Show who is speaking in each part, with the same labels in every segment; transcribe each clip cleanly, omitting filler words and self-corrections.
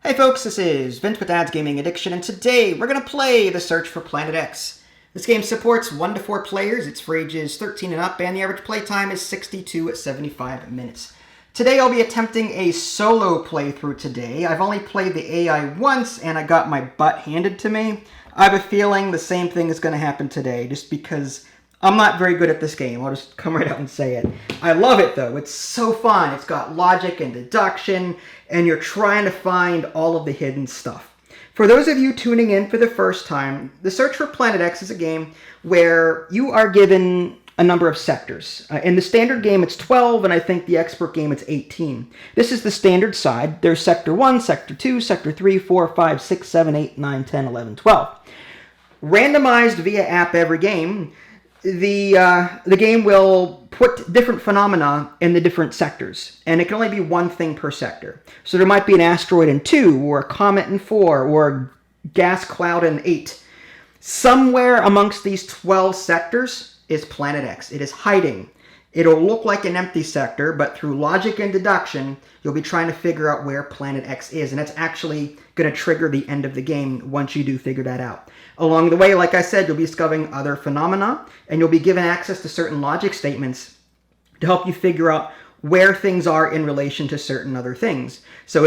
Speaker 1: Hey folks, this is Vince with Dad's Gaming Addiction, and today we're going to play The Search for Planet X. This game supports 1 to 4 players, it's for ages 13 and up, and the average play time is 60 to 75 minutes. Today I'll be attempting a solo playthrough today. I've only played the AI once, and I got my butt handed to me. I have a feeling the same thing is going to happen today, just because I'm not very good at this game. I'll just come right out and say it. I love it, though. It's so fun. It's got logic and deduction, and you're trying to find all of the hidden stuff. For those of you tuning in for the first time, The Search for Planet X is a game where you are given a number of sectors. In the standard game, it's 12, and I think the expert game, it's 18. This is the standard side. There's Sector 1, Sector 2, Sector 3, 4, 5, 6, 7, 8, 9, 10, 11, 12. Randomized via app every game, the game will put different phenomena in the different sectors, and it can only be one thing per sector. So there might be an asteroid in 2, or a comet in 4, or a gas cloud in 8. Somewhere amongst these 12 sectors is Planet X. It is hiding. It'll look like an empty sector, but through logic and deduction, you'll be trying to figure out where Planet X is, and that's actually going to trigger the end of the game once you do figure that out. Along the way, like I said, you'll be discovering other phenomena, and you'll be given access to certain logic statements to help you figure out where things are in relation to certain other things. So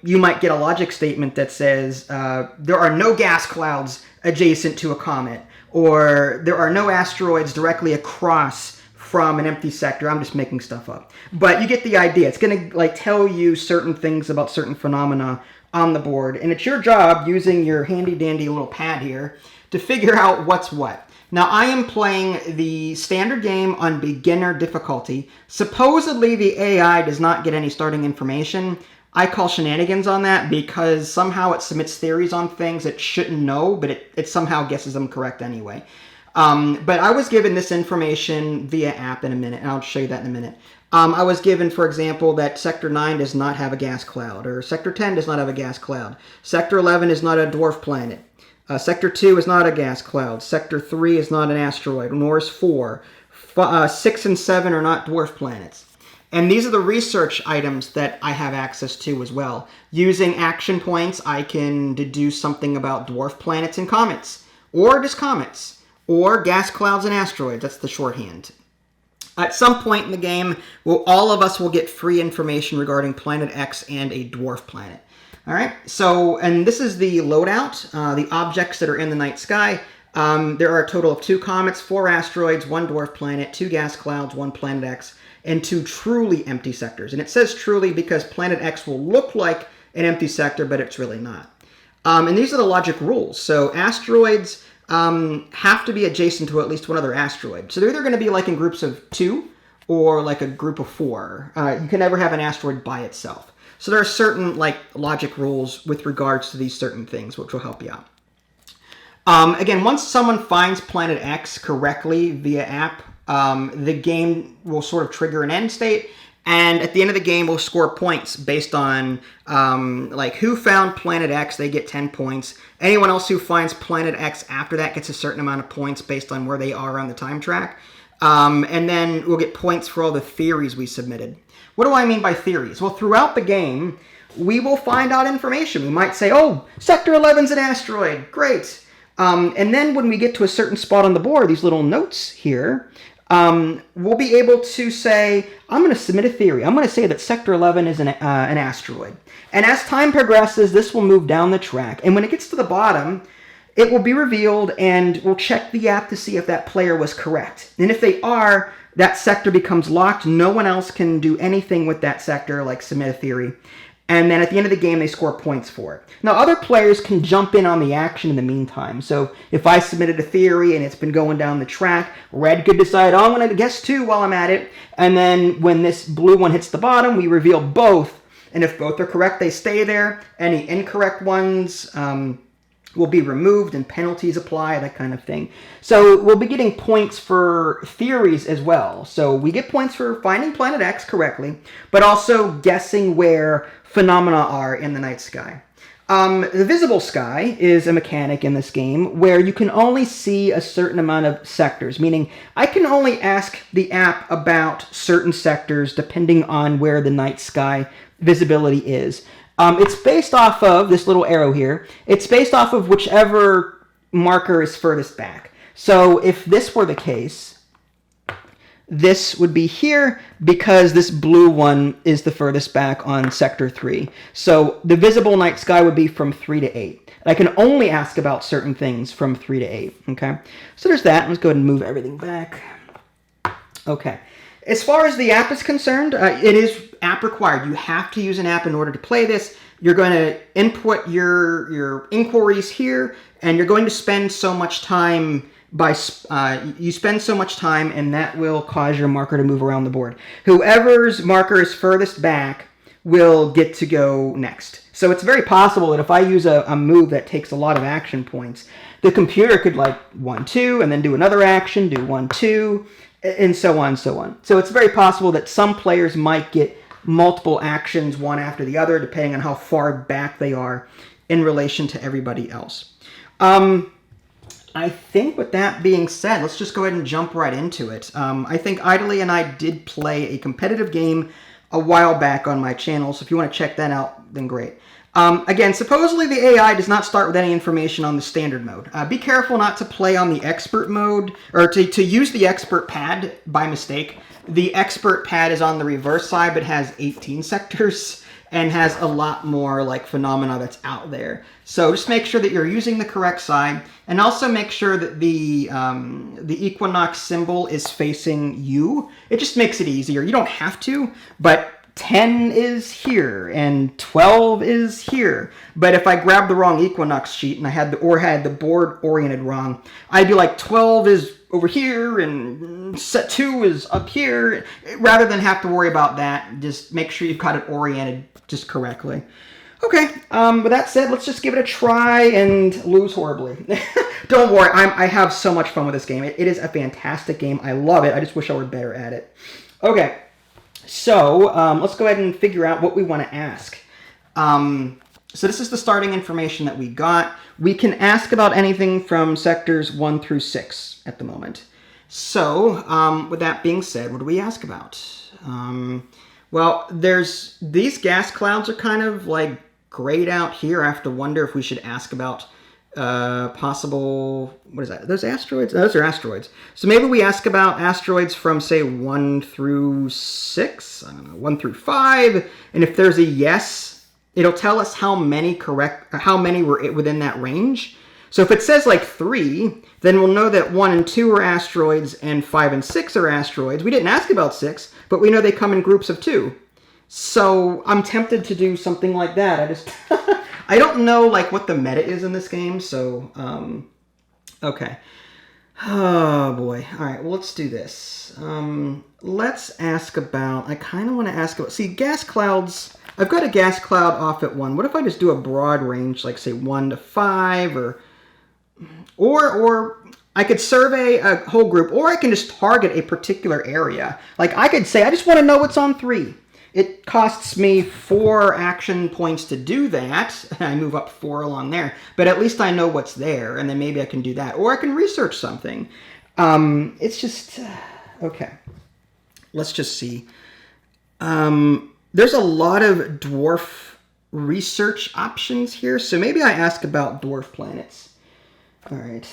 Speaker 1: you might get a logic statement that says there are no gas clouds adjacent to a comet, or there are no asteroids directly across from an empty sector. I'm just making stuff up. But you get the idea. It's going to tell you certain things about certain phenomena on the board, and it's your job, using your handy-dandy little pad here, to figure out what's what. Now, I am playing the standard game on beginner difficulty. Supposedly, the AI does not get any starting information. I call shenanigans on that because somehow it submits theories on things it shouldn't know, but it somehow guesses them correct anyway. But I was given this information via app in a minute, and I'll show you that in a minute. I was given, for example, that Sector 9 does not have a gas cloud, or Sector 10 does not have a gas cloud. Sector 11 is not a dwarf planet. Sector 2 is not a gas cloud. Sector 3 is not an asteroid, nor is 4. 6 and 7 are not dwarf planets. And these are the research items that I have access to as well. Using action points, I can deduce something about dwarf planets and comets, or just comets, or gas clouds and asteroids. That's the shorthand. At some point in the game, all of us will get free information regarding Planet X and a dwarf planet. All right, so, and this is the loadout, the objects that are in the night sky. There are a total of 2 comets, 4 asteroids, 1 dwarf planet, 2 gas clouds, 1 Planet X, and 2 truly empty sectors. And it says truly because Planet X will look like an empty sector, but it's really not. And these are the logic rules. So asteroids have to be adjacent to at least one other asteroid. So they're either going to be in groups of 2 or a group of 4. You can never have an asteroid by itself. So there are certain logic rules with regards to these certain things, which will help you out. Again, once someone finds Planet X correctly via app, the game will sort of trigger an end state, and at the end of the game, we'll score points based on who found Planet X. They get 10 points. Anyone else who finds Planet X after that gets a certain amount of points based on where they are on the time track. And then we'll get points for all the theories we submitted. What do I mean by theories? Well, throughout the game, we will find out information. We might say, oh, Sector 11's an asteroid. Great. And then when we get to a certain spot on the board, these little notes here, we'll be able to say, I'm going to submit a theory. I'm going to say that Sector 11 is an asteroid. And as time progresses, this will move down the track. And when it gets to the bottom, it will be revealed, and we'll check the app to see if that player was correct. And if they are, that sector becomes locked. No one else can do anything with that sector, like submit a theory. And then at the end of the game, they score points for it. Now, other players can jump in on the action in the meantime. So if I submitted a theory and it's been going down the track, red could decide, oh, I'm going to guess 2 while I'm at it. And then when this blue one hits the bottom, we reveal both. And if both are correct, they stay there. Any incorrect ones will be removed and penalties apply, that kind of thing. So we'll be getting points for theories as well. So we get points for finding Planet X correctly, but also guessing where phenomena are in the night sky. The visible sky is a mechanic in this game where you can only see a certain amount of sectors, meaning I can only ask the app about certain sectors depending on where the night sky visibility is. It's based off of this little arrow here. It's based off of whichever marker is furthest back. So if this were the case, this would be here because this blue one is the furthest back on sector 3. So the visible night sky would be from 3 to 8. I can only ask about certain things from 3 to 8, okay? So there's that. Let's go ahead and move everything back. Okay. As far as the app is concerned, it is app required. You have to use an app in order to play this. You're going to input your inquiries here, and you're going to spend so much time you spend so much time, and that will cause your marker to move around the board. Whoever's marker is furthest back will get to go next. So it's very possible that if I use a move that takes a lot of action points, the computer could like 1, 2, and then do another action, do 1, 2, and so on and so on. So it's very possible that some players might get multiple actions one after the other, depending on how far back they are in relation to everybody else. I think with that being said, let's just go ahead and jump right into it. I think Idly and I did play a competitive game a while back on my channel, so if you want to check that out, then great. Again, supposedly the AI does not start with any information on the standard mode. Be careful not to play on the expert mode, or to use the expert pad by mistake. The expert pad is on the reverse side, but has 18 sectors and has a lot more like phenomena that's out there. So just make sure that you're using the correct side, and also make sure that the equinox symbol is facing you. It just makes it easier. You don't have to, but 10 is here and 12 is here. But if I grabbed the wrong equinox sheet and I had the board oriented wrong, I'd be like 12 is over here and set 2 is up here. Rather than have to worry about that, just make sure you've got it oriented just correctly. Okay, with that said, let's just give it a try and lose horribly. Don't worry, I have so much fun with this game. It is a fantastic game. I love it. I just wish I were better at it. Okay, so let's go ahead and figure out what we want to ask. So this is the starting information that we got. We can ask about anything from sectors 1 through 6 at the moment. So with that being said, what do we ask about? Well, there's these gas clouds are kind of like grayed out here. I have to wonder if we should ask about possible, what is that? Are those asteroids? No, those are asteroids. So maybe we ask about asteroids from, say, 1 through 6, I don't know, 1 through 5, and if there's a yes, it'll tell us how many were within that range. So if it says like 3, then we'll know that 1 and 2 are asteroids and 5 and 6 are asteroids. We didn't ask about 6, but we know they come in groups of 2. So I'm tempted to do something like that. I just I don't know like what the meta is in this game, so okay. Oh boy. All right, well, let's do this. Let's ask about, I kind of want to ask about, see, gas clouds, I've got a gas cloud off at 1. What if I just do a broad range, like say 1 to 5, or I could survey a whole group, or I can just target a particular area. Like I could say, I just want to know what's on 3. It costs me 4 action points to do that. I move up 4 along there, but at least I know what's there, and then maybe I can do that. Or I can research something. It's just, okay. Let's just see. There's a lot of dwarf research options here, so maybe I ask about dwarf planets. All right.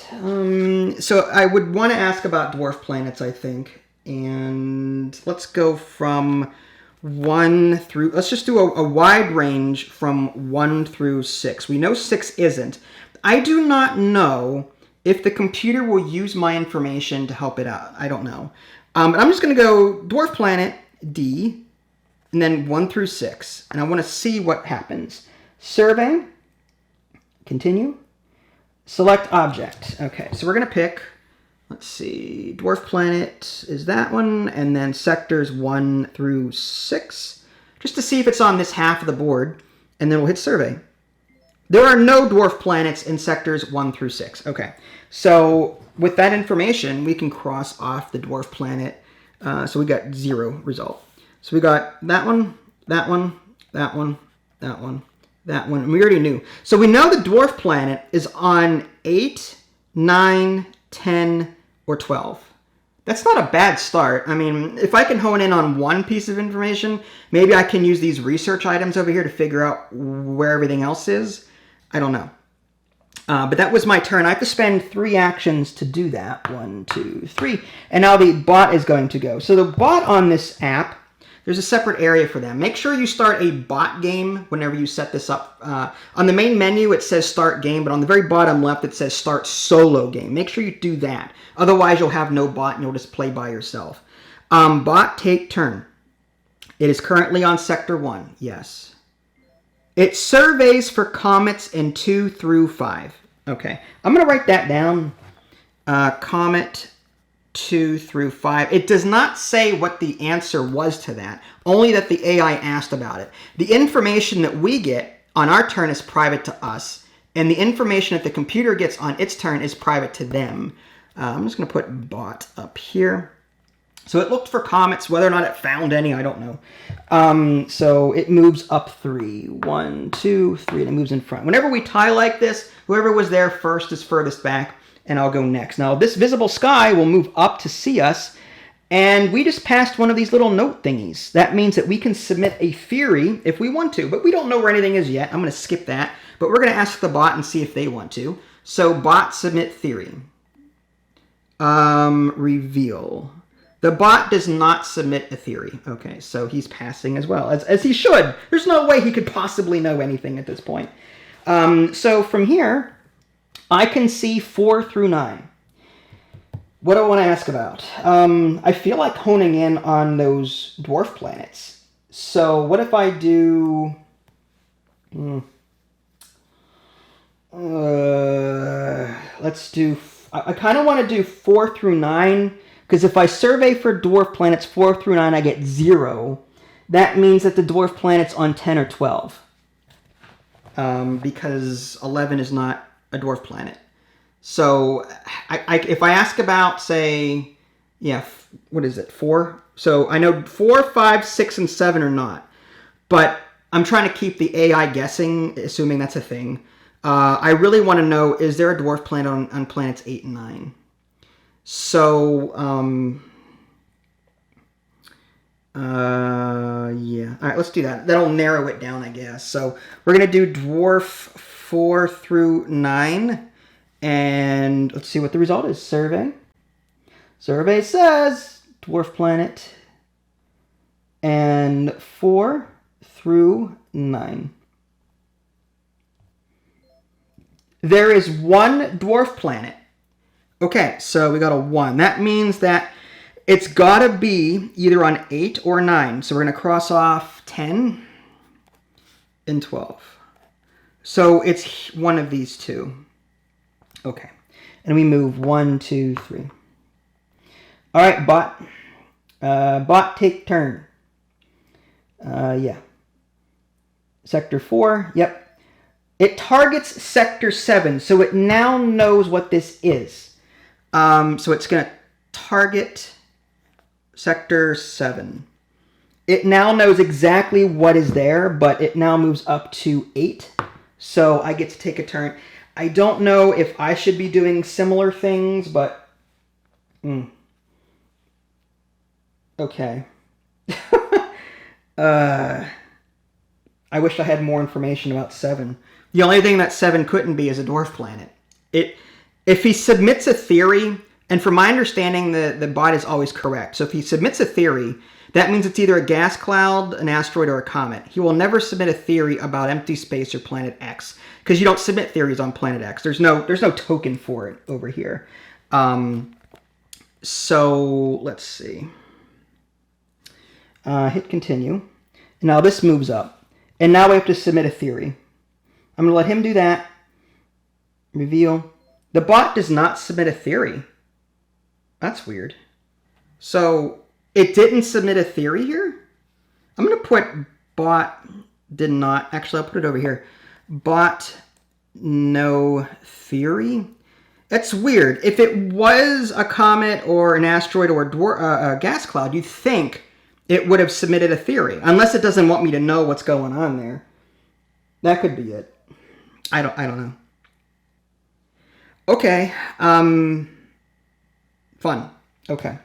Speaker 1: So I would want to ask about dwarf planets, I think. And let's go from 1 through, let's just do a wide range from 1 through 6. We know 6 isn't. I do not know if the computer will use my information to help it out. I don't know. But I'm just going to go dwarf planet, D, and then 1 through 6. And I want to see what happens. Survey, continue, select object. Okay, so we're going to pick, let's see, dwarf planet is that one, and then sectors 1 through 6, just to see if it's on this half of the board, and then we'll hit survey. There are no dwarf planets in sectors 1 through 6. Okay, so with that information, we can cross off the dwarf planet. So we got 0 result. So we got that one, that one, that one, that one, that one, and we already knew. So we know the dwarf planet is on 8, 9, 10, or 12. That's not a bad start. I mean, if I can hone in on one piece of information, maybe I can use these research items over here to figure out where everything else is. I don't know. But that was my turn. I have to spend 3 actions to do that. 1, 2, 3. And now the bot is going to go. So the bot on this app, there's a separate area for them. Make sure you start a bot game whenever you set this up. On the main menu, it says start game, but on the very bottom left, it says start solo game. Make sure you do that. Otherwise, you'll have no bot and you'll just play by yourself. Bot take turn. It is currently on Sector 1. Yes. It surveys for comets in 2 through 5. Okay. I'm going to write that down. Comet 2 through 5. It does not say what the answer was to that, only that the AI asked about it. The information that we get on our turn is private to us, and the information that the computer gets on its turn is private to them. I'm just going to put bot up here. So it looked for comets. Whether or not it found any, I don't know. So it moves up 3. 1, 2, 3, and it moves in front. Whenever we tie like this, whoever was there first is furthest back, and I'll go next. Now, this visible sky will move up to see us, and we just passed one of these little note thingies. That means that we can submit a theory if we want to, but we don't know where anything is yet. I'm going to skip that, but we're going to ask the bot and see if they want to. So bot submit theory. Reveal. The bot does not submit a theory. Okay, so he's passing as well, as he should. There's no way he could possibly know anything at this point. So from here, I can see 4 through 9. What do I want to ask about? I feel like honing in on those dwarf planets. So what if I do... let's do... I kind of want to do 4 through 9, because if I survey for dwarf planets 4 through 9, I get 0. That means that the dwarf planet's on 10 or 12. Because 11 is not a dwarf planet. So if I ask about, say, yeah, what is it, 4? So I know 4, 5, 6, and 7 are not. But I'm trying to keep the AI guessing, assuming that's a thing. I really want to know, is there a dwarf planet on planets 8 and 9? So, yeah. All right, let's do that. That'll narrow it down, I guess. So we're going to do dwarf 4 through 9. And let's see what the result is. Survey. Survey says dwarf planet. And 4 through 9. There is 1 dwarf planet. Okay, so we got a 1. That means that it's got to be either on 8 or 9. So we're going to cross off 10 and 12. So it's one of these two. Okay. And we move 1, 2, 3. All right, bot. Bot, take turn. Yeah. Sector 4. Yep. It targets Sector 7, so it now knows what this is. So it's going to target Sector 7. It now knows exactly what is there, but it now moves up to 8. So I get to take a turn. I don't know if I should be doing similar things, but... Okay. I wish I had more information about 7. The only thing that 7 couldn't be is a dwarf planet. If he submits a theory, and from my understanding, the bot is always correct. So if he submits a theory, that means it's either a gas cloud, an asteroid, or a comet. He will never submit a theory about empty space or planet X, because you don't submit theories on planet X. There's no token for it over here. So let's see. Hit continue. Now this moves up, and now we have to submit a theory. I'm going to let him do that. Reveal. The bot does not submit a theory. That's weird. So it didn't submit a theory here? I'm going to put bot did not. Actually, I'll put it over here. Bot no theory. That's weird. If it was a comet or an asteroid or a gas cloud, you'd think it would have submitted a theory. Unless it doesn't want me to know what's going on there. That could be it. I don't know. Okay. Fun. Okay.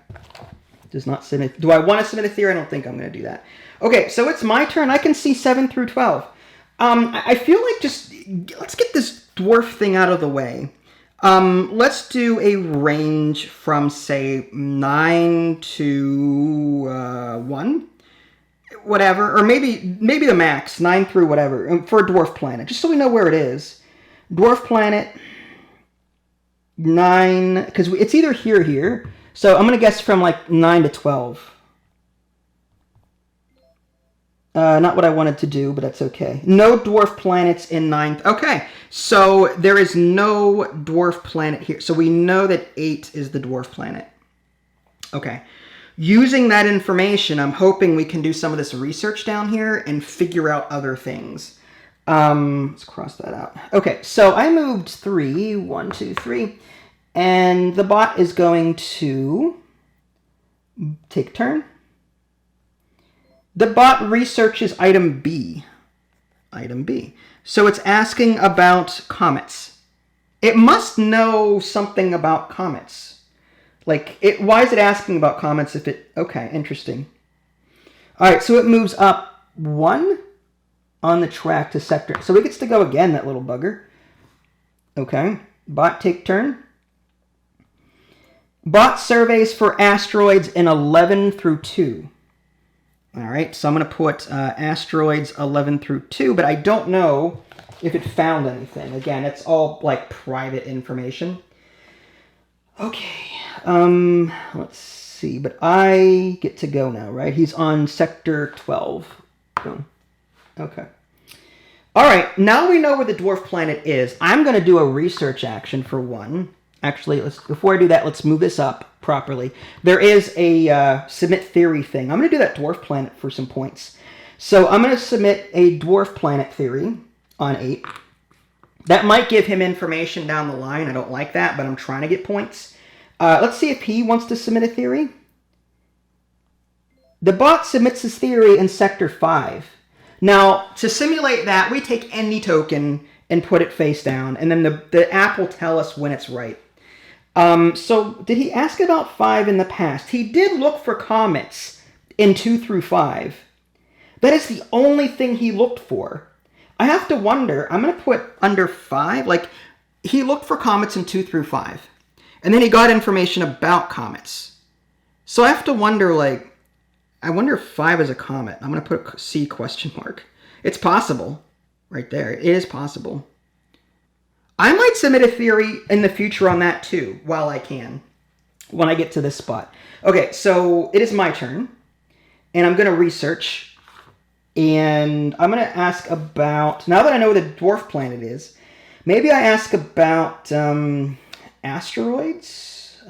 Speaker 1: Does not submit. Do I want to submit a theory? I don't think I'm going to do that. Okay, so it's my turn. I can see 7 through 12. I feel like let's get this dwarf thing out of the way. Let's do a range from, say, 9 to 1. Whatever. Or maybe the max, 9 through whatever, for a dwarf planet. Just so we know where it is. Dwarf planet, 9, because it's either here or here. So I'm going to guess from like 9 to 12. Not what I wanted to do, but that's okay. No dwarf planets in 9th. Okay, so there is no dwarf planet here. So we know that 8 is the dwarf planet. Okay. Using that information, I'm hoping we can do some of this research down here and figure out other things. Let's cross that out. Okay, so I moved 3. 1, 2, 3. And the bot is going to take a turn. The bot researches item B. Item B. So it's asking about comets. It must know something about comets. Like, why is it asking about comets if it... Okay, interesting. All right, so it moves up 1 on the track to sector. So it gets to go again, that little bugger. Okay. Bot, take turn. Bot surveys for asteroids in 11 through 2. All right, so I'm going to put asteroids 11 through 2, but I don't know if it found anything. Again, it's all like private information. Okay, let's see, but I get to go now, right? He's on sector 12. Boom. Okay. All right, now we know where the dwarf planet is. I'm going to do a research action for 1. Actually, before I do that, let's move this up properly. There is a submit theory thing. I'm going to do that dwarf planet for some points. So I'm going to submit a dwarf planet theory on 8. That might give him information down the line. I don't like that, but I'm trying to get points. Let's see if he wants to submit a theory. The bot submits his theory in sector 5. Now, to simulate that, we take any token and put it face down, and then the app will tell us when it's right. So did he ask about 5 in the past? He did look for comets in 2 through 5. That is the only thing he looked for. I have to wonder, I'm going to put under 5, like, he looked for comets in 2 through 5. And then he got information about comets. So I have to wonder, like, I wonder if 5 is a comet. I'm going to put a C question mark. It's possible. Right there. It is possible. I might submit a theory in the future on that too, while I can, when I get to this spot. Okay, so it is my turn, and I'm going to research, and I'm going to ask about, now that I know where the dwarf planet is, maybe I ask about asteroids,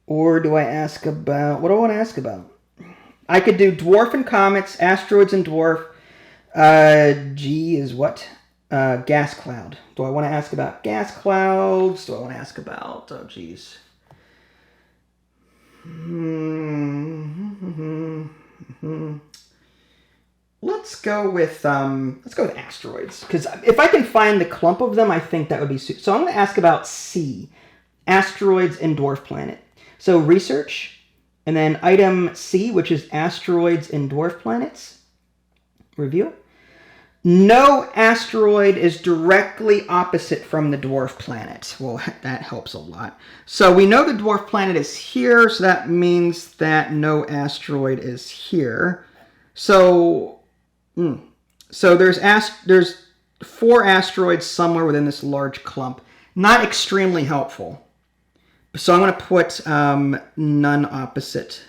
Speaker 1: or do I ask about, what do I want to ask about? I could do dwarf and comets, asteroids and dwarf. G is what? Gas cloud. Do I want to ask about gas clouds? Do I want to ask about, oh geez. Let's go with asteroids, because if I can find the clump of them, I think that would be so. I'm going to ask about C, asteroids and dwarf planet. So research, and then item C, which is asteroids and dwarf planets. Review. No asteroid is directly opposite from the dwarf planet. Well, that helps a lot. So we know the dwarf planet is here, so that means that no asteroid is here. So, there's 4 asteroids somewhere within this large clump. Not extremely helpful. So I'm going to put none opposite.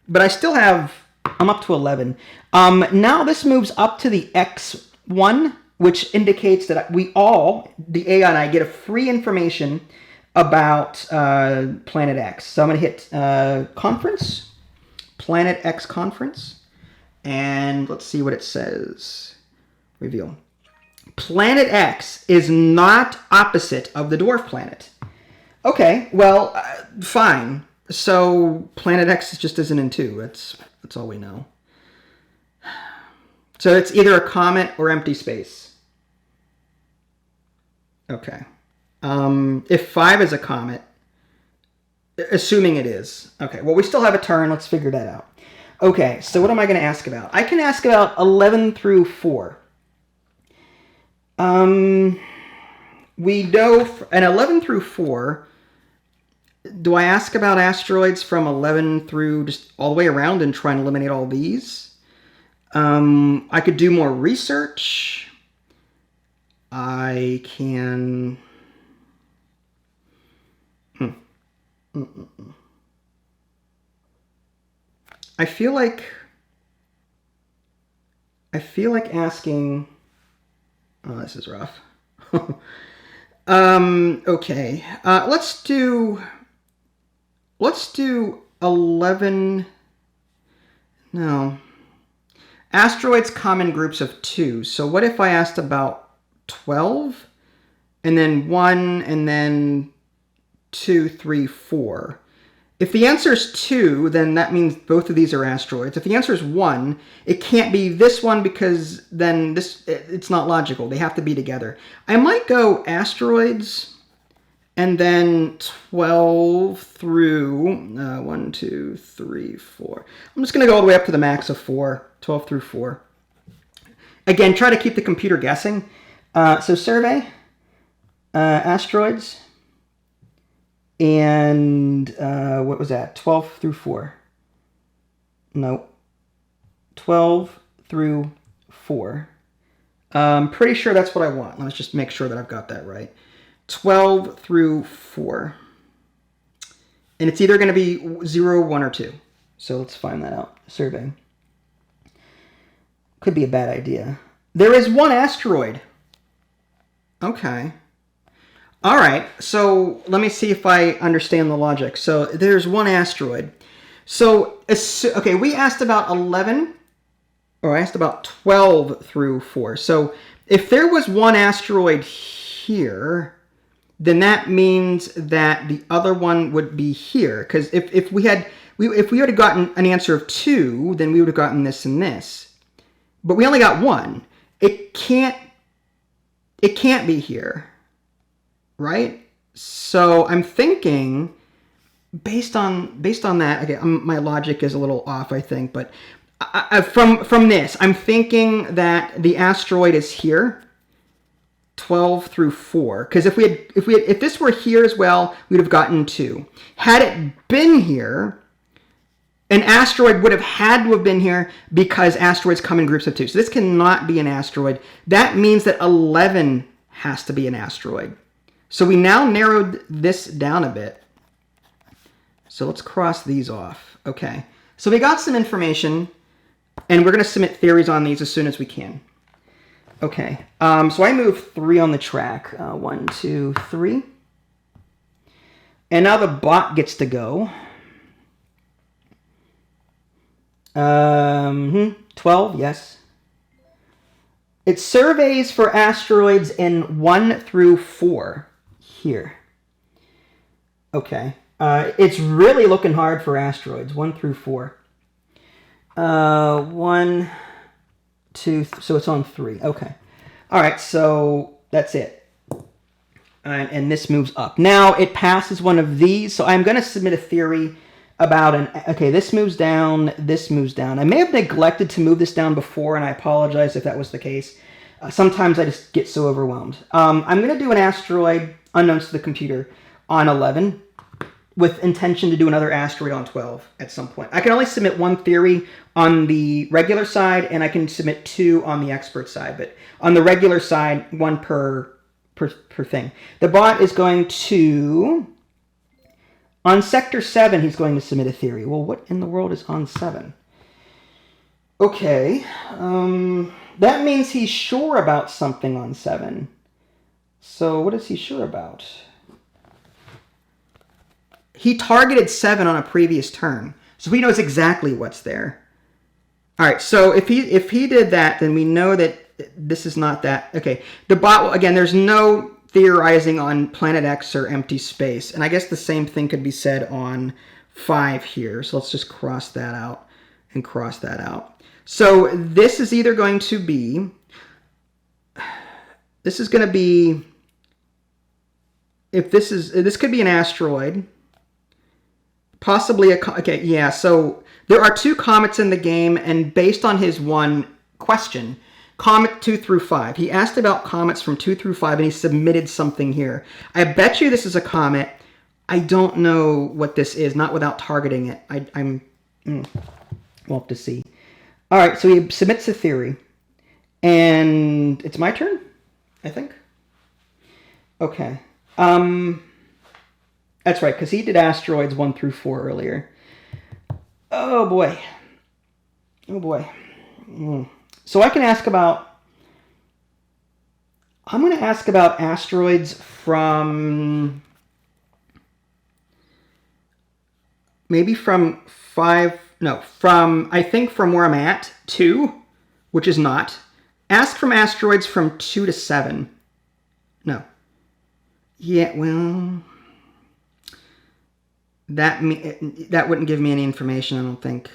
Speaker 1: But I still have, I'm up to 11. Now this moves up to the X1, which indicates that we all, the AI and I, get a free information about Planet X. So I'm going to hit Conference, Planet X Conference, and let's see what it says. Reveal. Planet X is not opposite of the dwarf planet. Okay, well, fine. So Planet X just isn't in 2. That's all we know. So it's either a comet or empty space. Okay. If 5 is a comet, assuming it is. Okay, well, we still have a turn. Let's figure that out. Okay, so what am I going to ask about? I can ask about 11 through 4. We know, and 11 through 4, do I ask about asteroids from 11 through just all the way around and try and eliminate all these? I could do more research. I can... I feel like asking... Oh, this is rough. Okay. Let's do 11... No. Asteroids common groups of 2. So what if I asked about 12? And then 1, and then 2, 3, 4. If the answer is 2, then that means both of these are asteroids. If the answer is 1, it can't be this one because then it's not logical. They have to be together. I might go asteroids and then 12 through 1, 2, 3, 4. I'm just going to go all the way up to the max of 4, 12 through 4. Again, try to keep the computer guessing. So survey, asteroids, and what was that? 12 through 4. No. 12 through 4. Pretty sure that's what I want. Let's just make sure that I've got that right. 12 through 4. And it's either going to be 0, 1, or 2. So let's find that out. Survey. Could be a bad idea. There is one asteroid. Okay. All right, so let me see if I understand the logic. So there's one asteroid. So, okay, we asked about 11, or I asked about 12 through 4. So if there was one asteroid here, then that means that the other one would be here. Because if we had gotten an answer of 2, then we would have gotten this and this. But we only got 1. It can't be here. Right? So I'm thinking, based on that, okay, my logic is a little off, I think, but from this, I'm thinking that the asteroid is here, 12 through 4. Because if this were here as well, we'd have gotten 2. Had it been here, an asteroid would have had to have been here because asteroids come in groups of 2. So this cannot be an asteroid. That means that 11 has to be an asteroid. So we now narrowed this down a bit. So let's cross these off. Okay. So we got some information, and we're going to submit theories on these as soon as we can. Okay. So I move 3 on the track. 1, 2, 3. And now the bot gets to go. 12, yes. It surveys for asteroids in 1 through 4. Here. Okay. It's really looking hard for asteroids. 1 through 4. 1, 2, so it's on 3. Okay. All right, so that's it. And this moves up. Now it passes one of these, so I'm going to submit a theory about okay, this moves down, this moves down. I may have neglected to move this down before, and I apologize if that was the case. Sometimes I just get so overwhelmed. I'm going to do an asteroid, unknowns to the computer, on 11, with intention to do another asteroid on 12 at some point. I can only submit 1 theory on the regular side, and I can submit 2 on the expert side. But on the regular side, 1 per thing. The bot is going to... On Sector 7, he's going to submit a theory. Well, what in the world is on 7? Okay. That means he's sure about something on 7. So what is he sure about? He targeted 7 on a previous turn, so he knows exactly what's there. All right, so if he did that, then we know that this is not that. Okay, the bot, again, there's no theorizing on Planet X or empty space, and I guess the same thing could be said on 5 here. So let's just cross that out and cross that out. So this is either going to be, this is going to be if this could be an asteroid. Possibly okay, yeah, so there are 2 comets in the game, and based on his one question, Comet 2 through 5. He asked about comets from 2 through 5, and he submitted something here. I bet you this is a comet. I don't know what this is, not without targeting it. We'll have to see. All right, so he submits a theory, and it's my turn, I think. Okay. That's right, because he did asteroids 1 through 4 earlier. Oh, boy. Oh, boy. So I can ask about... I'm going to ask about asteroids from... Maybe from 5... No, from... I think from where I'm at, 2, which is not. Ask from asteroids from 2 to 7. No. Yeah, well... That wouldn't give me any information, I don't think.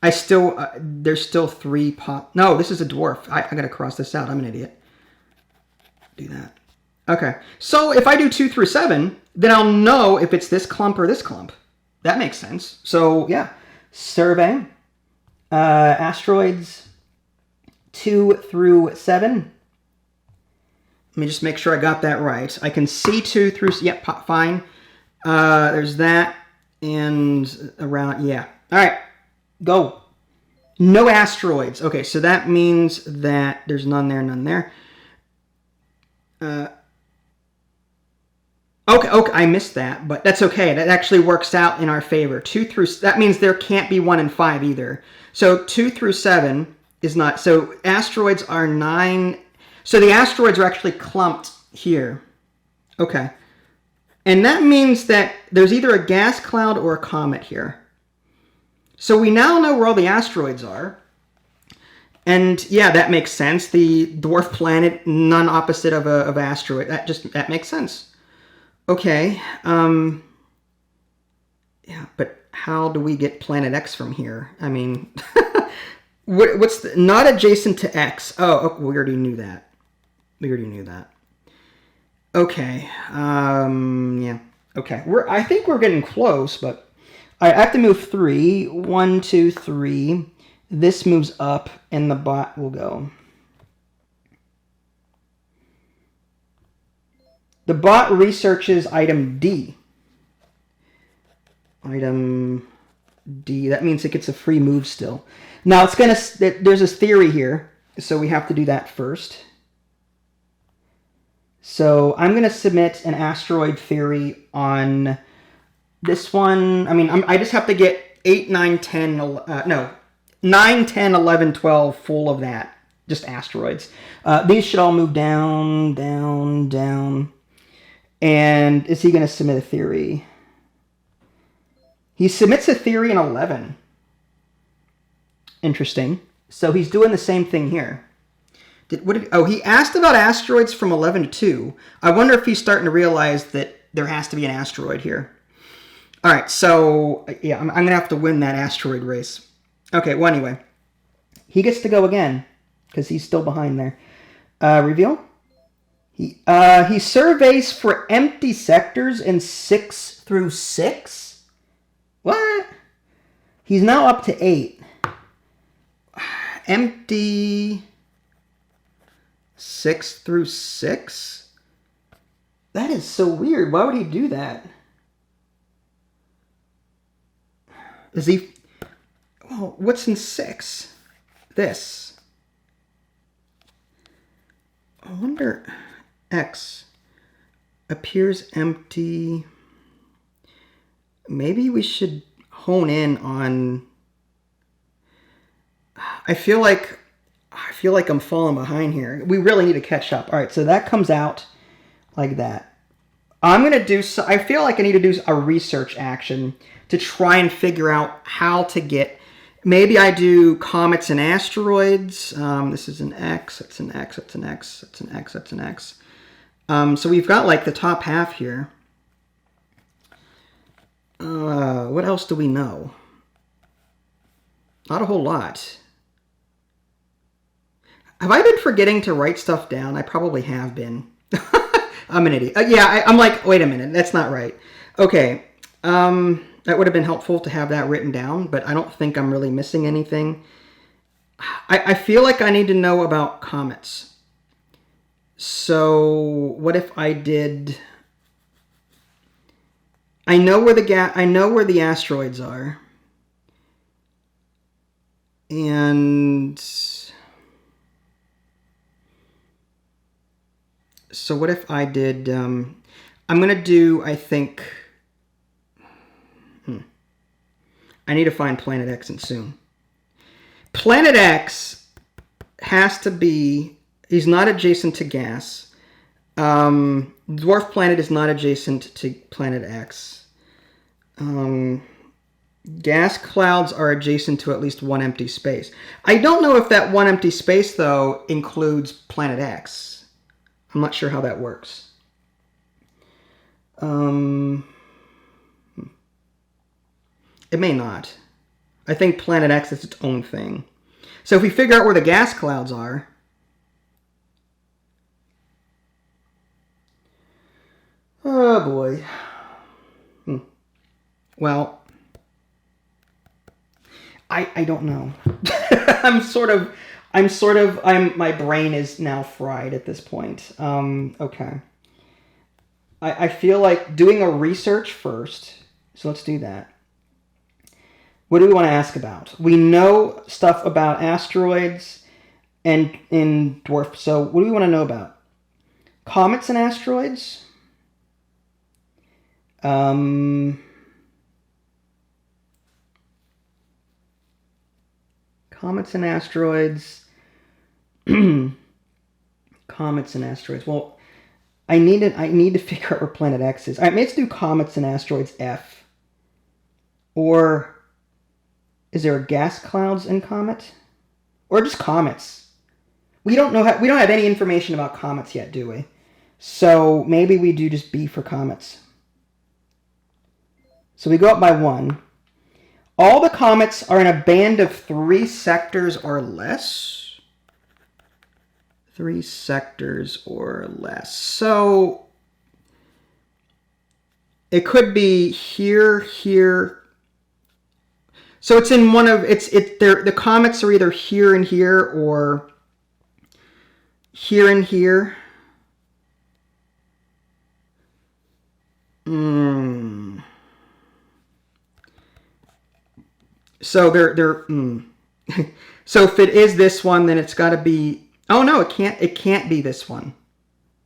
Speaker 1: There's still 3 No, this is a dwarf. I gotta cross this out. I'm an idiot. Do that. Okay. So if I do 2 through 7, then I'll know if it's this clump or this clump. That makes sense. So, yeah. Survey. Asteroids 2 through 7. Let me just make sure I got that right. I can see 2 through... Yep, fine. There's that, and around, yeah. All right, go. No asteroids. Okay, so that means that there's none there, none there. Okay, I missed that, but that's okay. That actually works out in our favor. 2 through, that means there can't be 1 and 5 either. So 2 through 7 is not, so asteroids are 9. So the asteroids are actually clumped here. Okay. And that means that there's either a gas cloud or a comet here. So we now know where all the asteroids are. And yeah, that makes sense. The dwarf planet, none opposite of an asteroid. That makes sense. Okay. Yeah, but how do we get planet X from here? I mean, what's not adjacent to X? Oh, we already knew that. Okay, yeah, okay. I think we're getting close, but I have to move 3. 1, 2, 3. This moves up, and the bot will go. The bot researches item D. Item D, that means it gets a free move still. Now, there's this theory here, so we have to do that first. So I'm going to submit an asteroid theory on this one. I mean, I just have to get 8, 9, 10, 9, 10, 11, 12 full of that. Just asteroids. These should all move down, down, down. And is he going to submit a theory? He submits a theory in 11. Interesting. So he's doing the same thing here. He asked about asteroids from 11 to 2. I wonder if he's starting to realize that there has to be an asteroid here. All right, so yeah, I'm going to have to win that asteroid race. Okay, well, anyway. He gets to go again because he's still behind there. Reveal? He surveys for empty sectors in 6 through 6? What? He's now up to 8. Empty 6 through 6? That is so weird. Why would he do that? Is he... Well, what's in 6? This. I wonder... X appears empty. Maybe we should hone in on... I feel like I'm falling behind here. We really need to catch up. All right, so that comes out like that. I'm going to do... I feel like I need to do a research action to try and figure out how to get... Maybe I do comets and asteroids. This is an X. That's an X. That's an X. That's an X. That's an X. So we've got like the top half here. What else do we know? Not a whole lot. Have I been forgetting to write stuff down? I probably have been. I'm an idiot. Yeah, I'm like, wait a minute, that's not right. Okay, that would have been helpful to have that written down, but I don't think I'm really missing anything. I feel like I need to know about comets. So what if I did? I know where the asteroids are, and so what if I did? I'm gonna do. I think. I need to find Planet X and soon. Planet X has to be. He's not adjacent to gas. Dwarf planet is not adjacent to Planet X. Gas clouds are adjacent to at least one empty space. I don't know if that one empty space, though, includes Planet X. I'm not sure how that works. It may not. I think Planet X is its own thing. So if we figure out where the gas clouds are... Oh, boy. Well, I don't know. My brain is now fried at this point. Okay. I feel like doing a research first. So let's do that. What do we want to ask about? We know stuff about asteroids and in dwarf. So what do we want to know about? Comets and asteroids? Comets and asteroids. Comets and asteroids. Well, I need to figure out where Planet X is. All right, let's do comets and asteroids F. Or is there gas clouds in comet? Or just comets? We don't know. We don't have any information about comets yet, do we? So maybe we do just B for comets. So we go up by 1. All the comets are in a band of 3 sectors or less. 3 sectors or less. So it could be here, here. So it's in one of the comets are either here and here or here and here. So So if it is this one, then it's got to be. Oh no, it can't. It can't be this one.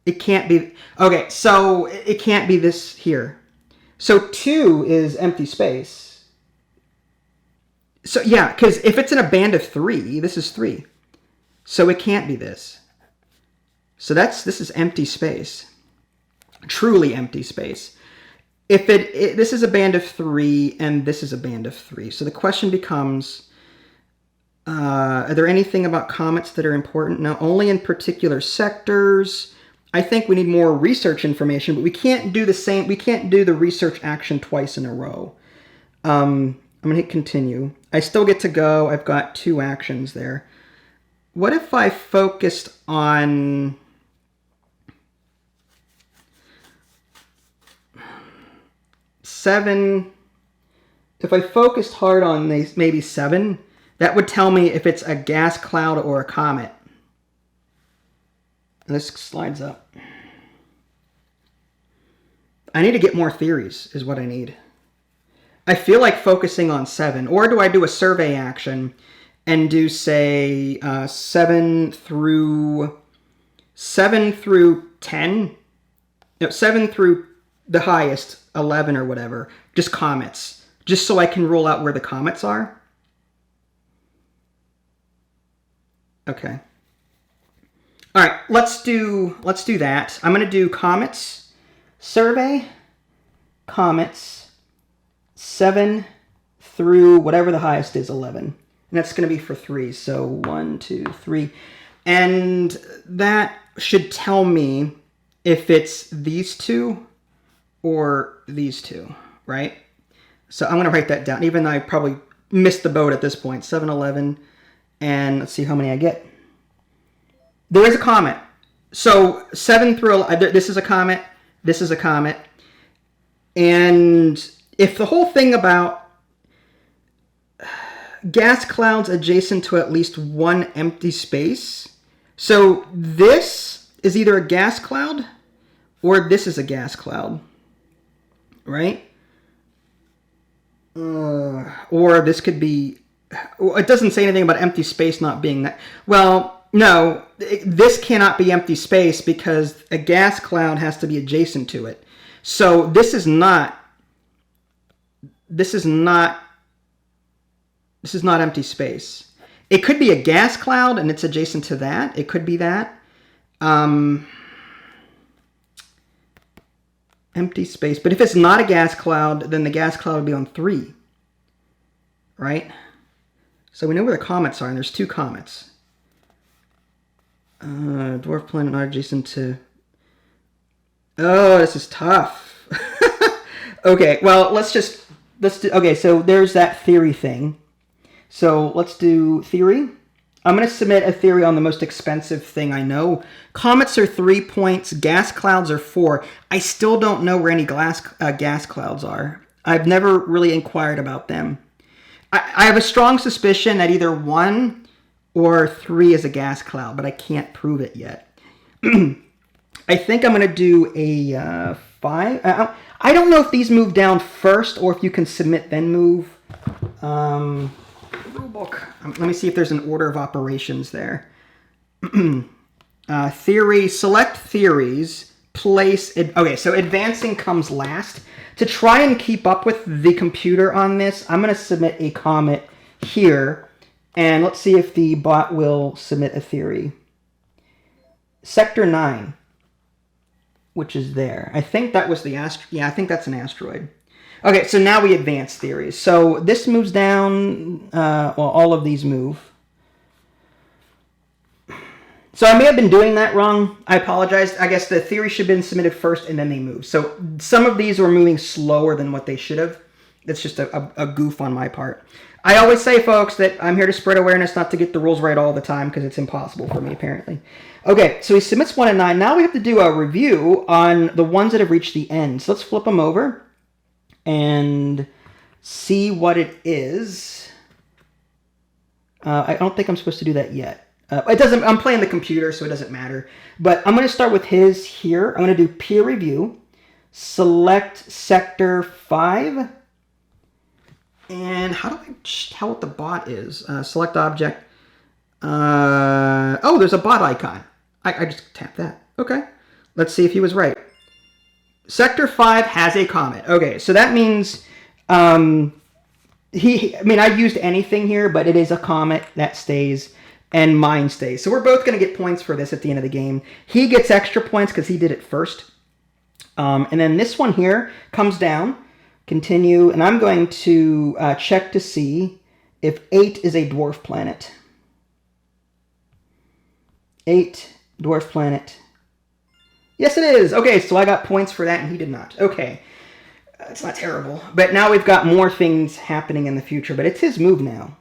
Speaker 1: It can't be. Okay, so it can't be this here. So 2 is empty space. So yeah, because if it's in a band of 3, this is 3. So it can't be this. So this is empty space. Truly empty space. If this is a band of 3 and this is a band of 3. So the question becomes, are there anything about comets that are important? No, only in particular sectors. I think we need more research information, but we can't do the same. We can't do the research action twice in a row. I'm going to hit continue. I still get to go. I've got 2 actions there. What if I focused on... Seven. If I focused hard on maybe 7, that would tell me if it's a gas cloud or a comet. And this slides up. I need to get more theories, is what I need. I feel like focusing on 7. Or do I do a survey action and do, say, 7 through 10? No, 7 through the highest, 11 or whatever. Just comets. Just so I can rule out where the comets are. Okay. All right, let's do that. I'm going to do comets, survey, comets, 7 through whatever the highest is, 11. And that's going to be for 3. So 1, 2, 3. And that should tell me if it's these 2 or these 2, right? So I'm going to write that down, even though I probably missed the boat at this point. 7, 11, and let's see how many I get. There is a comet. So 7 through 11, this is a comet, this is a comet. And if the whole thing about gas clouds adjacent to at least one empty space, so this is either a gas cloud or this is a gas cloud, right? Or this could be, it doesn't say anything about empty space not being that. Well, no, this cannot be empty space because a gas cloud has to be adjacent to it. So this is not empty space. It could be a gas cloud and it's adjacent to that. It could be that. Empty space. But if it's not a gas cloud, then the gas cloud would be on 3. Right? So we know where the comets are, and there's 2 comets. Dwarf planet not adjacent to... Oh, this is tough. Okay, well, let's do... Okay, so there's that theory thing. So let's do theory. I'm going to submit a theory on the most expensive thing I know. Comets are 3 points. Gas clouds are 4. I still don't know where any gas clouds are. I've never really inquired about them. I have a strong suspicion that either 1 or 3 is a gas cloud, but I can't prove it yet. I think I'm going to do a 5. I don't know if these move down first or if you can submit then move. Rulebook. Let me see if there's an order of operations there. Theory, select theories, place... Okay, so advancing comes last. To try and keep up with the computer on this, I'm going to submit a comet here. And let's see if the bot will submit a theory. Sector 9, which is there. I think that was the yeah, I think that's an asteroid. Okay, so now we advance theories. So this moves down, well, all of these move. So I may have been doing that wrong. I apologize. I guess the theory should have been submitted first and then they move. So some of these were moving slower than what they should have. That's just a goof on my part. I always say, folks, that I'm here to spread awareness, not to get the rules right all the time, because it's impossible for me, apparently. Okay, so he submits 1 and 9. Now we have to do a review on the ones that have reached the end. So let's flip them over and see what it is. I don't think I'm supposed to do that yet. It doesn't. I'm playing the computer, so it doesn't matter. But I'm going to start with his here. I'm going to do peer review. Select sector 5. And how do I tell what the bot is? Select object. Oh, there's a bot icon. I just tapped that. Okay. Let's see if he was right. Sector 5 has a comet. Okay, so that means I mean, I used anything here, but it is a comet that stays. And mine stays. So we're both going to get points for this at the end of the game. He gets extra points because he did it first. And then this one here comes down. Continue. And I'm going to check to see if 8 is a dwarf planet. 8, dwarf planet. Yes, it is. Okay, so I got points for that and he did not. Okay. It's not terrible. But now we've got more things happening in the future. But it's his move now.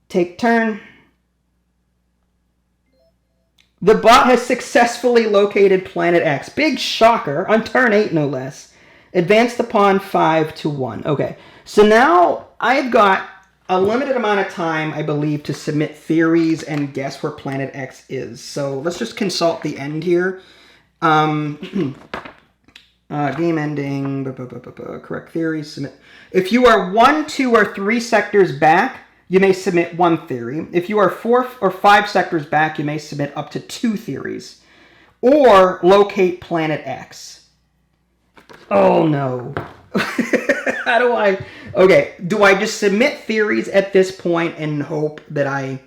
Speaker 1: Take turn. The bot has successfully located Planet X. Big shocker. On turn 8, no less. Advance the pawn 5 to 1. Okay. So now I've got a limited amount of time, I believe, to submit theories and guess where Planet X is. So let's just consult the end here. Game ending. Correct theory. Submit. If you are 1, 2, or 3 sectors back, you may submit 1 theory. If you are 4 or 5 sectors back, you may submit up to 2 theories. Or locate Planet X. Oh, no. How do I... Okay, do I just submit theories at this point and hope that I...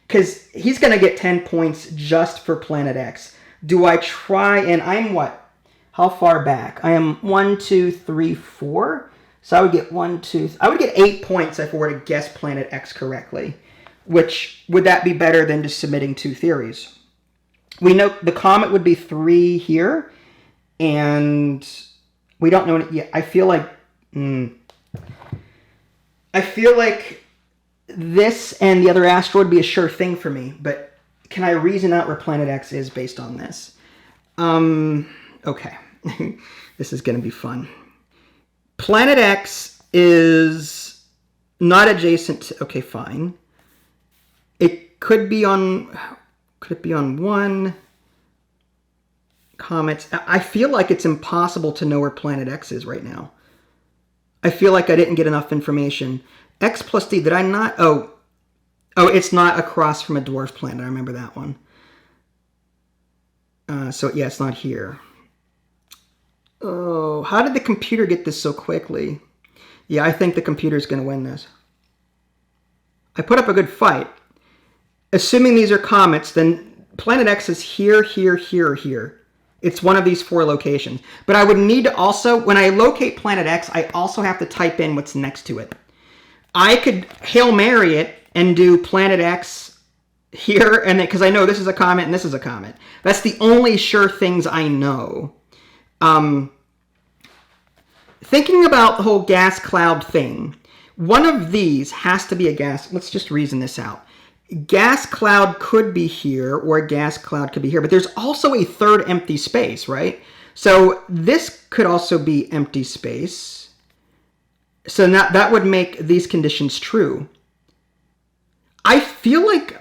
Speaker 1: Because he's going to get 10 points just for Planet X. Do I try and... I'm what? How far back? I am 1, 2, 3, 4... So I would get 1, 2... I would get 8 points if I were to guess Planet X correctly. Which, would that be better than just submitting 2 theories? We know the comet would be 3 here. And we don't know it yet. I feel like... I feel like this and the other asteroid would be a sure thing for me. But can I reason out where Planet X is based on this? Okay. This is going to be fun. Planet X is not adjacent to... Okay, fine. It could be on... Could it be on one? Comets. I feel like it's impossible to know where Planet X is right now. I feel like I didn't get enough information. X plus D, did I not? Oh, it's not across from a dwarf planet. I remember that one. So, yeah, it's not here. Oh, how did the computer get this so quickly? Yeah, I think the computer's going to win this. I put up a good fight. Assuming these are comets, then Planet X is here, here, here, here. It's one of these 4 locations. But I would need to also, when I locate Planet X, I also have to type in what's next to it. I could Hail Mary it and do Planet X here, and because I know this is a comet and this is a comet. That's the only sure things I know. Thinking about the whole gas cloud thing, one of these has to be a gas. Let's just reason this out. Gas cloud could be here, or a gas cloud could be here, but there's also a third empty space, right? So this could also be empty space. So that would make these conditions true. I feel like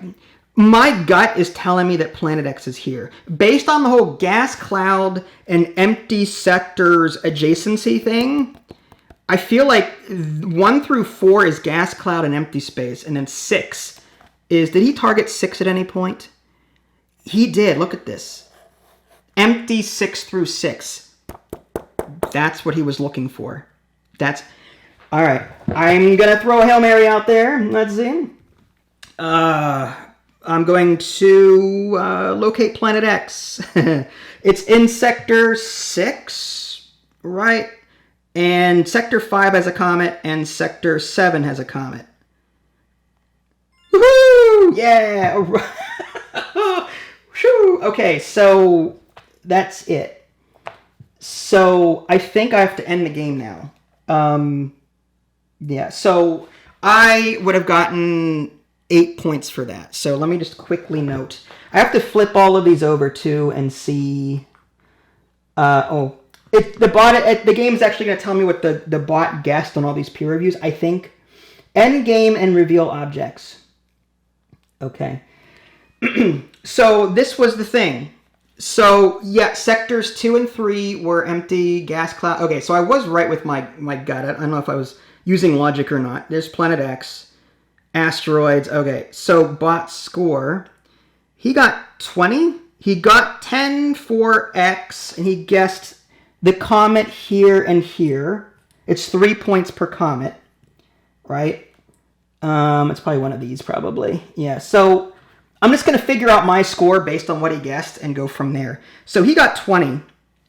Speaker 1: my gut is telling me that Planet X is here. Based on the whole gas cloud and empty sectors adjacency thing, I feel like 1 through 4 is gas cloud and empty space, and then 6 is... Did he target 6 at any point? He did. Look at this. Empty 6 through 6. That's what he was looking for. That's... All right. I'm going to throw a Hail Mary out there. Let's see. I'm going to locate Planet X. It's in Sector 6, right? And Sector 5 has a comet, and Sector 7 has a comet. Woohoo! Yeah! Okay, so that's it. So I think I have to end the game now. Yeah, so I would have gotten 8 points for that. So let me just quickly note. I have to flip all of these over too and see. The game is actually going to tell me what the bot guessed on all these peer reviews. I think end game and reveal objects. Okay. So this was the thing. So yeah, sectors 2 and 3 were empty gas cloud. Okay, so I was right with my gut. I don't know if I was using logic or not. There's Planet X. Asteroids. Okay, so bot score. He got 20. He got 10 for X, and he guessed the comet here and here. It's 3 points per comet, right? It's probably one of these, probably. Yeah, so I'm just going to figure out my score based on what he guessed and go from there. So he got 20.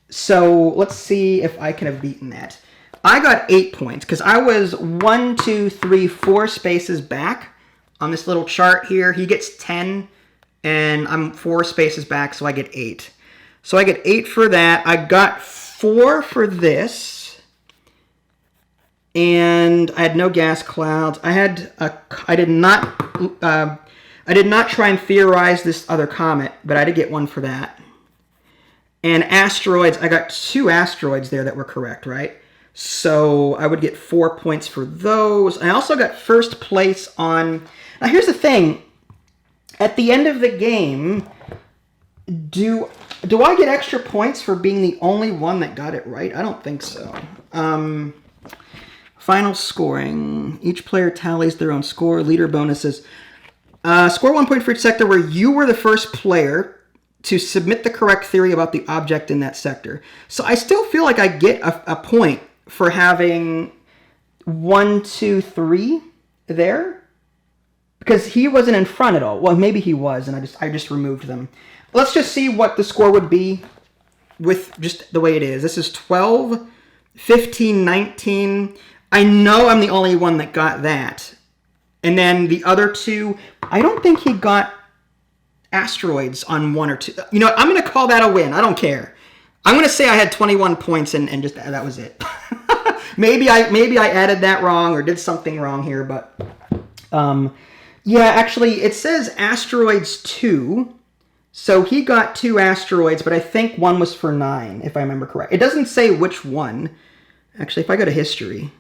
Speaker 1: So let's see if I can have beaten that. I got 8 points because I was 1, 2, 3, 4 spaces back on this little chart here. He gets 10, and I'm 4 spaces back, so I get 8. So I get 8 for that. I got 4 for this, and I had no gas clouds. I did not try and theorize this other comet, but I did get 1 for that. And asteroids, I got 2 asteroids there that were correct, right? So I would get 4 points for those. I also got first place on... Now here's the thing. At the end of the game, do I get extra points for being the only one that got it right? I don't think so. Final scoring. Each player tallies their own score. Leader bonuses. Score 1 point for each sector where you were the first player to submit the correct theory about the object in that sector. So I still feel like I get a point for having 1, 2, 3 there, because he wasn't in front at all. Well, maybe he was, and I just removed them. Let's just see what the score would be with just the way it is. This is 12, 15, 19. I know I'm the only one that got that. And then the other 2, I don't think he got asteroids on 1 or 2. You know what? I'm going to call that a win. I don't care. I'm going to say I had 21 points and just that was it. maybe I added that wrong or did something wrong here, but Yeah, actually, it says asteroids 2. So he got 2 asteroids, but I think one was for 9, if I remember correct. It doesn't say which one. Actually, if I go to history,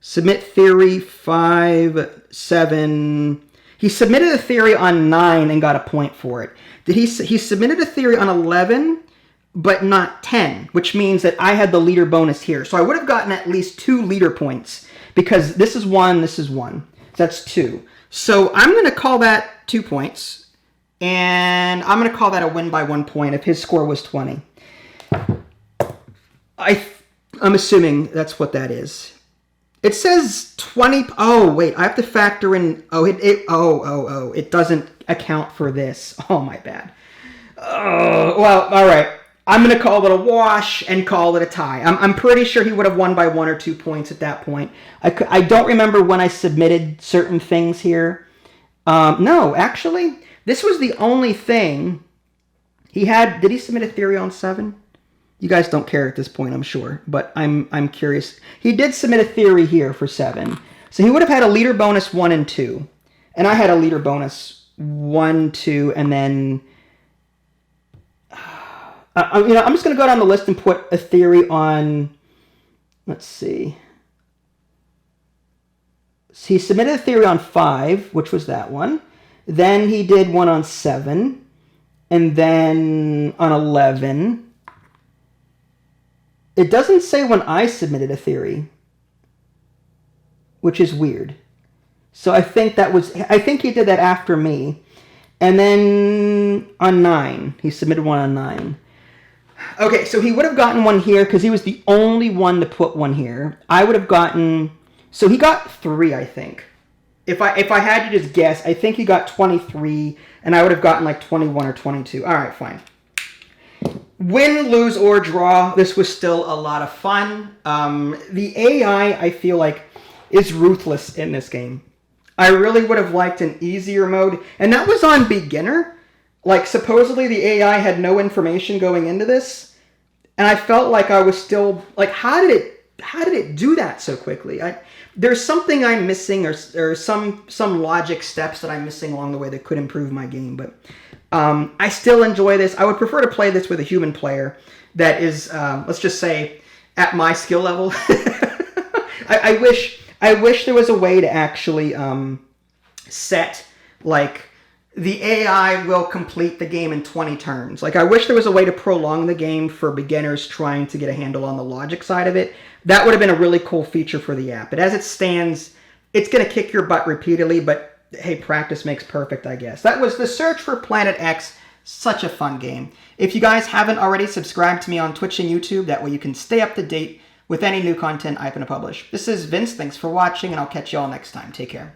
Speaker 1: submit theory 5, 7. He submitted a theory on 9 and got a point for it. He submitted a theory on 11, but not 10, which means that I had the leader bonus here. So I would have gotten at least 2 leader points because this is 1, this is 1. So that's 2. So I'm going to call that 2 points, and I'm going to call that a win by 1 point if his score was 20. I'm assuming that's what that is. It says 20. Oh, wait. I have to factor in. Oh, it doesn't account for this. Oh, my bad. Oh, well, all right. I'm going to call it a wash and call it a tie. I'm pretty sure he would have won by 1 or 2 points at that point. I don't remember when I submitted certain things here. No, actually, this was the only thing he had. Did he submit a theory on 7? You guys don't care at this point, I'm sure, but I'm curious. He did submit a theory here for 7. So he would have had a leader bonus 1 and 2. And I had a leader bonus 1, 2, and then... I'm just going to go down the list and put a theory on... Let's see. He submitted a theory on 5, which was that one. Then he did one on 7. And then on 11... It doesn't say when I submitted a theory, which is weird. So I think he did that after me. And then on 9, he submitted one on 9. Okay, so he would have gotten one here because he was the only one to put one here. I would have gotten, so he got 3, I think. If I had to just guess, I think he got 23, and I would have gotten like 21 or 22. All right, fine. Win, lose, or draw, this was still a lot of fun. The AI, I feel like, is ruthless in this game. I really would have liked an easier mode, and that was on beginner. Like, supposedly the AI had no information going into this, and I felt like I was still, like, how did it do that so quickly? There's something I'm missing, or some logic steps that I'm missing along the way that could improve my game, but... I still enjoy this. I would prefer to play this with a human player that is, let's just say, at my skill level. I wish there was a way to actually set, like, the AI will complete the game in 20 turns. Like, I wish there was a way to prolong the game for beginners trying to get a handle on the logic side of it. That would have been a really cool feature for the app. But as it stands, it's going to kick your butt repeatedly, but hey, practice makes perfect, I guess. That was The Search for Planet X. Such a fun game. If you guys haven't already, subscribe to me on Twitch and YouTube. That way you can stay up to date with any new content I'm going to publish. This is Vince. Thanks for watching, and I'll catch you all next time. Take care.